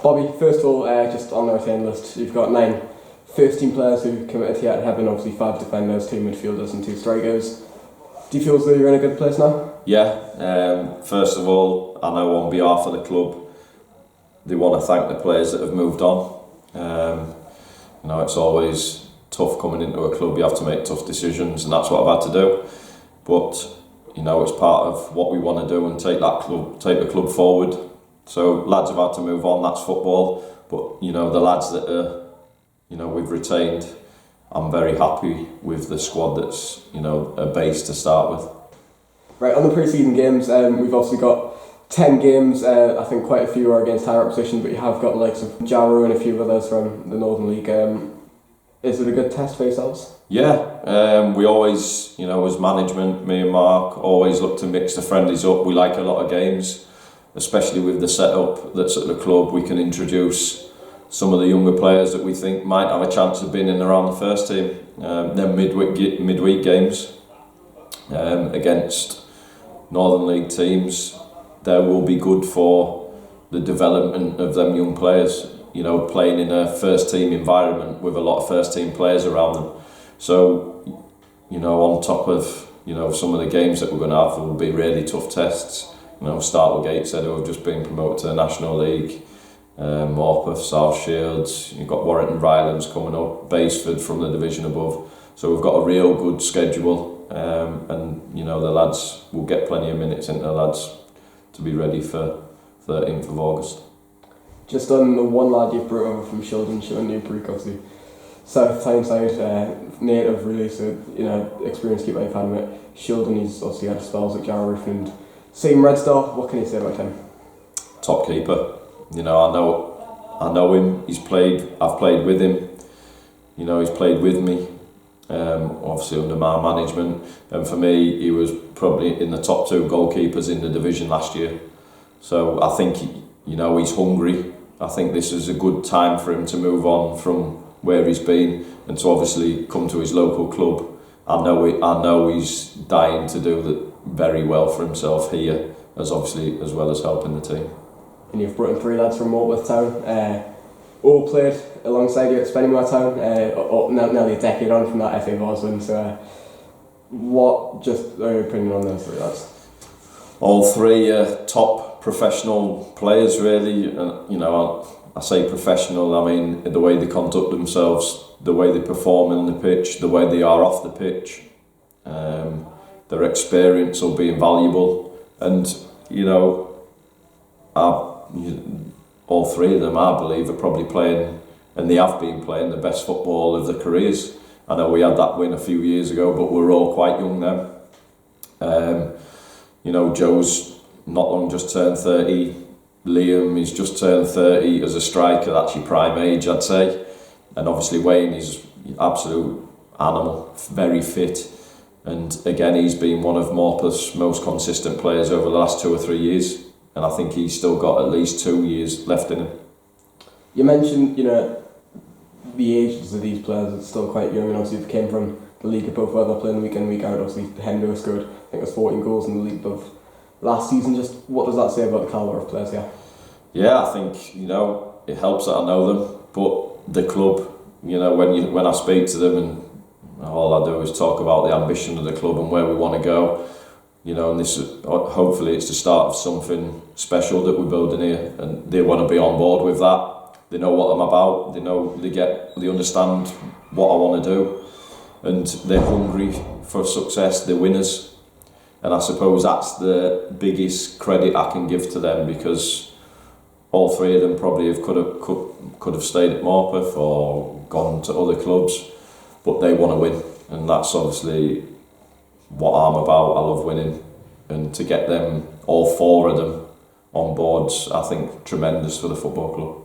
Bobby, first of all, just on the retained list, you've got 9 first-team players who committed here at Heaven, obviously 5 defenders, 2 midfielders and 2 strikers. Do you feel as though you're in a good place now? Yeah, first of all, I know on behalf of the club, they want to thank the players that have moved on. It's always tough coming into a club, you have to make tough decisions, and that's what I've had to do. But, it's part of what we want to do and take the club forward. So lads have had to move on, that's football. But, the lads that we've retained, I'm very happy with the squad that's, a base to start with. Right, on the pre-season games, we've obviously got 10 games. I think quite a few are against higher opposition, but you have got the likes of Jarrow and a few others from the Northern League. Is it a good test for yourselves? Yeah, we always, as management, me and Mark, always look to mix the friendlies up. We like a lot of games, especially with the setup that's at the club. We can introduce some of the younger players that we think might have a chance of being in and around the first team. Then midweek games against Northern League teams, they will be good for the development of them young players. Playing in a first team environment with a lot of first team players around them. So, on top of some of the games that we're going to have, will be really tough tests. Start with Gateshead, who have just been promoted to the National League. Morpeth, South Shields, you've got Warrington Rylands coming up, Baseford from the division above. So we've got a real good schedule, and the lads will get plenty of minutes into the lads to be ready for 13th of August. Just on the one lad you've brought over from Shildon, Newbrook, obviously South Tyneside, native really, so experienced keeper you've had him at Shildon. He's obviously had spells at Jarrow and same Red Star. What can you say about him? Top keeper. I know him. I've played with him. He's played with me. Obviously under my management, and for me, he was probably in the top 2 goalkeepers in the division last year. So I think he's hungry. I think this is a good time for him to move on from where he's been and to obviously come to his local club. I know he's dying to do that very well for himself here, as well as helping the team. And you've brought in 3 lads from Morpeth Town, all played alongside you at Spennymoor Town, nearly a decade on from that FA Vars win. So, what just are your opinion on those 3 lads? All 3 top professional players, really. I say professional, I mean the way they conduct themselves, the way they perform on the pitch, the way they are off the pitch. Their experience will be invaluable, and all 3 of them, I believe, are probably playing, and they have been playing, the best football of their careers. I know we had that win a few years ago, but we were all quite young then. Joe's not long just turned 30. Liam, he's just turned 30 as a striker. That's your prime age, I'd say. And obviously Wayne, he's an absolute animal, very fit. And again, he's been one of Morpeth's most consistent players over the last 2 or 3 years. And I think he's still got at least 2 years left in him. You mentioned, the ages of these players are still quite young, and obviously they came from the league above where they're playing week in, week out. Obviously, Hendo scored, I think it was 14 goals in the league above last season. Just what does that say about the calibre of players here? Yeah, I think, it helps that I know them, but the club, when I speak to them, and all I do is talk about the ambition of the club and where we want to go. And this hopefully it's the start of something special that we're building here, and they want to be on board with that. They know what I'm about. They understand what I want to do, and they're hungry for success. They're winners, and I suppose that's the biggest credit I can give to them, because all 3 of them probably could have stayed at Morpeth or gone to other clubs, but they want to win, and that's obviously what I'm about. I love winning, and to get them, all 4 of them, on board's, I think, tremendous for the football club.